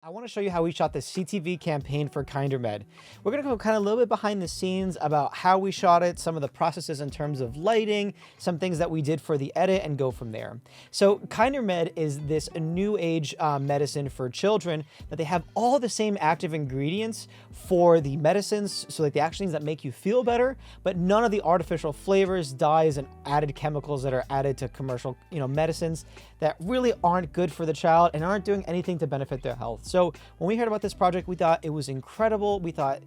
I want to show you how we shot this CTV campaign for KinderMed. We're going to go kind of a little bit behind the scenes about how we shot it, some of the processes in terms of lighting, some things that we did for the edit, and go from there. So KinderMed is this new age medicine for children that they have all the same active ingredients for the medicines, so like the actions that make you feel better, but none of the artificial flavors, dyes, and added chemicals that are added to commercial, medicines that really aren't good for the child and aren't doing anything to benefit their health. So when we heard about this project, we thought it was incredible. We thought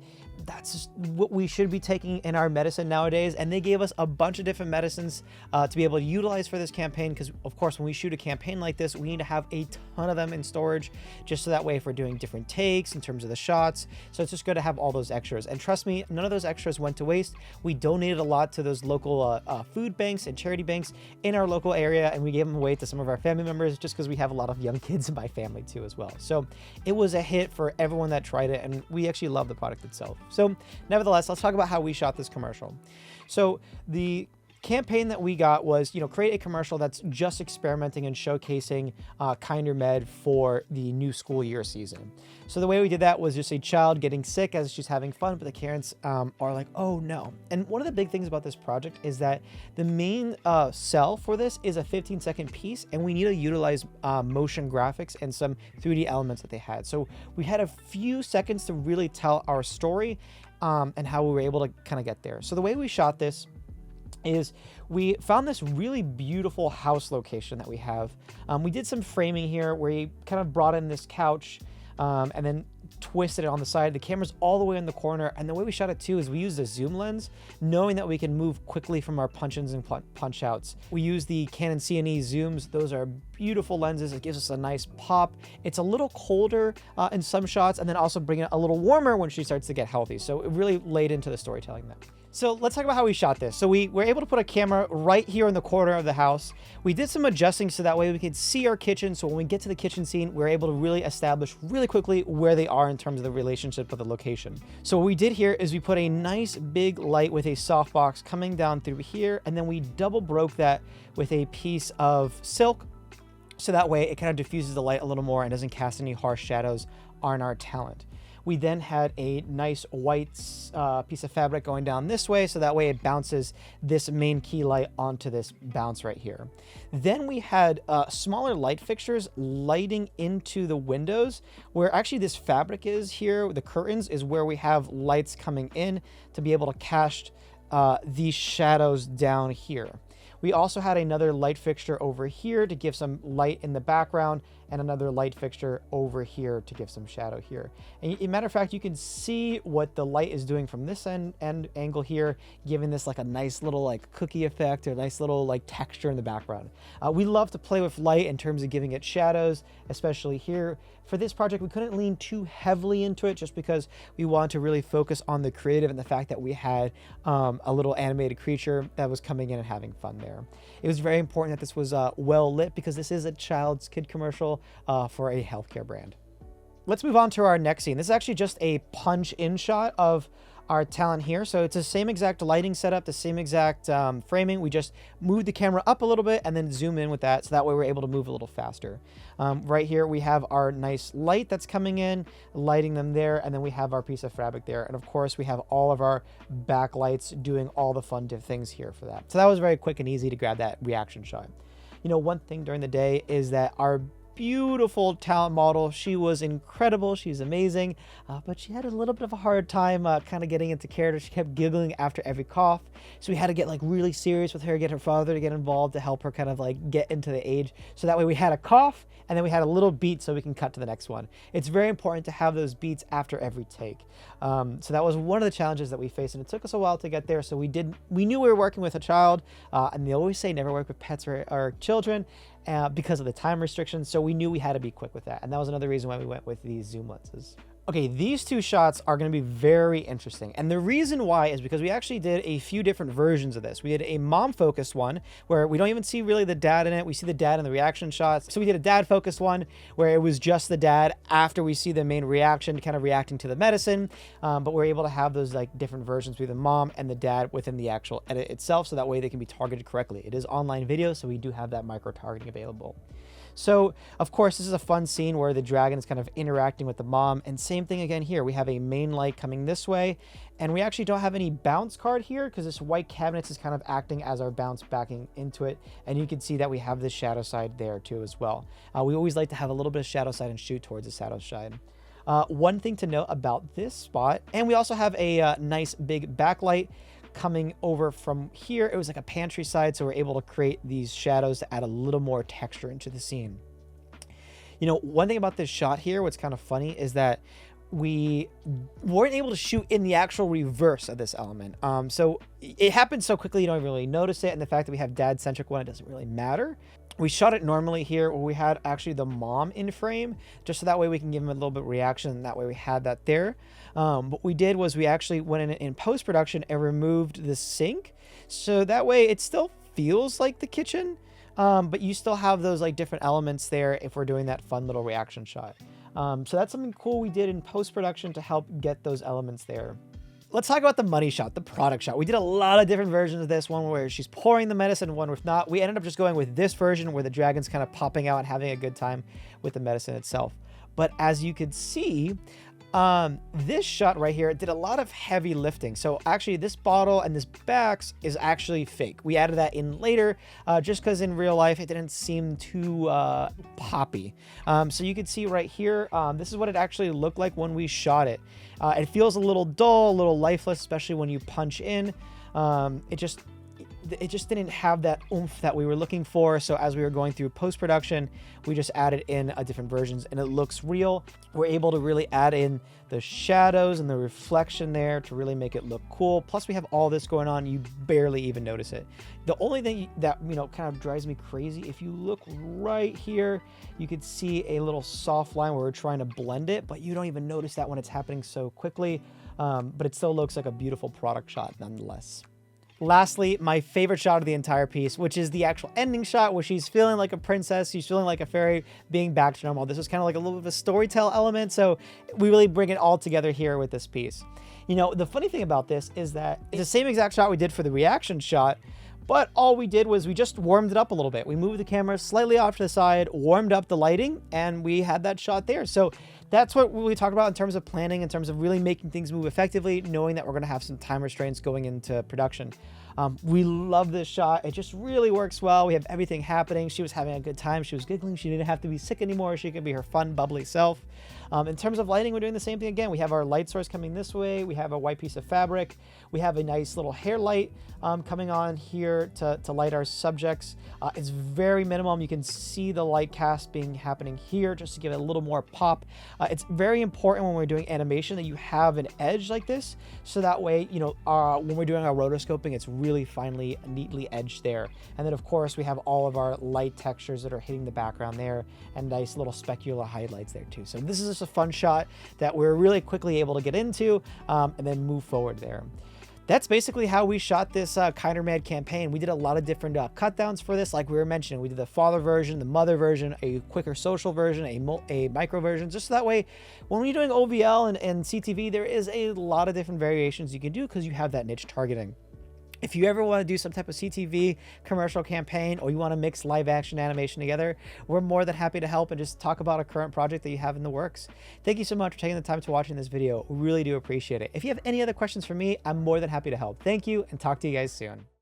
that's just what we should be taking in our medicine nowadays. And they gave us a bunch of different medicines to be able to utilize for this campaign. Because of course, when we shoot a campaign like this, we need to have a ton of them in storage, just so that way if we're doing different takes in terms of the shots. So it's just good to have all those extras. And trust me, none of those extras went to waste. We donated a lot to those local food banks and charity banks in our local area. And we gave them away to some of our family members, just because we have a lot of young kids in my family too as well. So it was a hit for everyone that tried it. And we actually love the product itself. So nevertheless, let's talk about how we shot this commercial. So the campaign that we got was, create a commercial that's just experimenting and showcasing KinderMed for the new school year season. So the way we did that was just a child getting sick as she's having fun, but the parents are like, oh no. And one of the big things about this project is that the main sell for this is a 15-second piece, and we need to utilize motion graphics and some 3D elements that they had. So we had a few seconds to really tell our story and how we were able to kind of get there. So the way we shot this is we found this really beautiful house location that we have. We did some framing here where we kind of brought in this couch and then twisted it on the side. The camera's all the way in the corner, and the way we shot it too is we used a zoom lens, knowing that we can move quickly from our punch-ins and punch-outs. We use the Canon CNE zooms. Those are beautiful lenses. It gives us a nice pop. It's a little colder in some shots, and then also bring it a little warmer when she starts to get healthy. So it really laid into the storytelling there. So let's talk about how we shot this. So we were able to put a camera right here in the corner of the house. We did some adjusting so that way we could see our kitchen. So when we get to the kitchen scene, we're able to really establish really quickly where they are in terms of the relationship with the location. So what we did here is we put a nice big light with a softbox coming down through here, and then we double broke that with a piece of silk. So that way it kind of diffuses the light a little more and doesn't cast any harsh shadows on our talent. We then had a nice white piece of fabric going down this way, so that way it bounces this main key light onto this bounce right here. Then we had smaller light fixtures lighting into the windows, where actually this fabric is here. The curtains is where we have lights coming in to be able to cast these shadows down here. We also had another light fixture over here to give some light in the background, and another light fixture over here to give some shadow here. And as a matter of fact, you can see what the light is doing from this end angle here, giving this like a nice little like cookie effect, or a nice little like texture in the background. We love to play with light in terms of giving it shadows, especially here. For this project, we couldn't lean too heavily into it just because we wanted to really focus on the creative and the fact that we had a little animated creature that was coming in and having fun there. It was very important that this was well lit, because this is a child's kid commercial for a healthcare brand. Let's move on to our next scene. This is actually just a punch-in shot of our talent here. So it's the same exact lighting setup, the same exact framing. We just moved the camera up a little bit and then zoom in with that, so that way we're able to move a little faster. Right here we have our nice light that's coming in, lighting them there, and then we have our piece of fabric there. And of course we have all of our backlights doing all the fun things here for that. So that was very quick and easy to grab that reaction shot. One thing during the day is that our beautiful talent model, she was incredible, she's amazing, but she had a little bit of a hard time kind of getting into character. She kept giggling after every cough, so we had to get like really serious with her, get her father to get involved to help her kind of like get into the age, so that way we had a cough and then we had a little beat so we can cut to the next one. It's very important to have those beats after every take. So that was one of the challenges that we faced, and it took us a while to get there. So we knew we were working with a child, and they always say never work with pets or children because of the time restrictions. So we knew we had to be quick with that. And that was another reason why we went with these zoom lenses. Okay, these two shots are going to be very interesting. And the reason why is because we actually did a few different versions of this. We did a mom-focused one where we don't even see really the dad in it. We see the dad in the reaction shots. So we did a dad-focused one where it was just the dad after we see the main reaction, kind of reacting to the medicine. But we're able to have those like different versions with the mom and the dad within the actual edit itself, so that way they can be targeted correctly. It is online video, so we do have that micro-targeting available. So of course, this is a fun scene where the dragon is kind of interacting with the mom, and same thing again here. We have a main light coming this way, and we actually don't have any bounce card here because this white cabinet is kind of acting as our bounce backing into it. And you can see that we have this shadow side there too as well. We always like to have a little bit of shadow side and shoot towards the shadow side. One thing to note about this spot, and we also have a nice big backlight coming over from here. It was like a pantry side, so we're able to create these shadows to add a little more texture into the scene. You know, one thing about this shot here, what's kind of funny is that we weren't able to shoot in the actual reverse of this element. So it happened so quickly you don't really notice it, and the fact that we have dad-centric one, it doesn't really matter. We shot it normally here where we had actually the mom in frame, just so that way we can give him a little bit of reaction, and that way we had that there. What we did was we actually went in post-production and removed the sink, so that way it still feels like the kitchen, but you still have those like different elements there if we're doing that fun little reaction shot. So that's something cool we did in post-production to help get those elements there. Let's talk about the money shot, the product shot. We did a lot of different versions of this, one where she's pouring the medicine, one with not. We ended up just going with this version where the dragon's kind of popping out and having a good time with the medicine itself. But as you can see, this shot right here did a lot of heavy lifting. So actually this bottle and this backs is actually fake. We added that in later just because in real life it didn't seem too poppy. So you can see right here, this is what it actually looked like when we shot it. It feels a little dull, a little lifeless, especially when you punch in. It just didn't have that oomph that we were looking for. So as we were going through post-production, we just added in different versions and it looks real. We're able to really add in the shadows and the reflection there to really make it look cool. Plus we have all this going on. You barely even notice it. The only thing that, you know, kind of drives me crazy, if you look right here, you could see a little soft line where we're trying to blend it, but you don't even notice that when it's happening so quickly. But it still looks like a beautiful product shot nonetheless. Lastly, my favorite shot of the entire piece, which is the actual ending shot where she's feeling like a princess, she's feeling like a fairy, being back to normal. This was kind of like a little bit of a storytell element, so we really bring it all together here with this piece. You know, the funny thing about this is that it's the same exact shot we did for the reaction shot, but all we did was we just warmed it up a little bit. We moved the camera slightly off to the side, warmed up the lighting, and we had that shot there. So that's what we talked about in terms of planning, in terms of really making things move effectively, knowing that we're going to have some time restraints going into production. We love this shot. It just really works well. We have everything happening. She was having a good time. She was giggling. She didn't have to be sick anymore. She could be her fun, bubbly self. In terms of lighting, we're doing the same thing again. We have our light source coming this way. We have a white piece of fabric. We have a nice little hair light coming on here to light our subjects. It's very minimum. You can see the light cast happening here just to give it a little more pop. It's very important when we're doing animation that you have an edge like this, so that way, you know, when we're doing our rotoscoping, it's really finely, neatly edged there. And then of course we have all of our light textures that are hitting the background there, and nice little specular highlights there too. So this is just a fun shot that we're really quickly able to get into and then move forward there. That's basically how we shot this KinderMed campaign. We did a lot of different cut downs for this, like we were mentioning. We did the father version, the mother version, a quicker social version, a micro version, just so that way when you're doing OVL and CTV, there is a lot of different variations you can do because you have that niche targeting. If you ever want to do some type of CTV commercial campaign, or you want to mix live action animation together, we're more than happy to help and just talk about a current project that you have in the works. Thank you so much for taking the time to watching this video. We really do appreciate it. If you have any other questions for me, I'm more than happy to help. Thank you, and talk to you guys soon.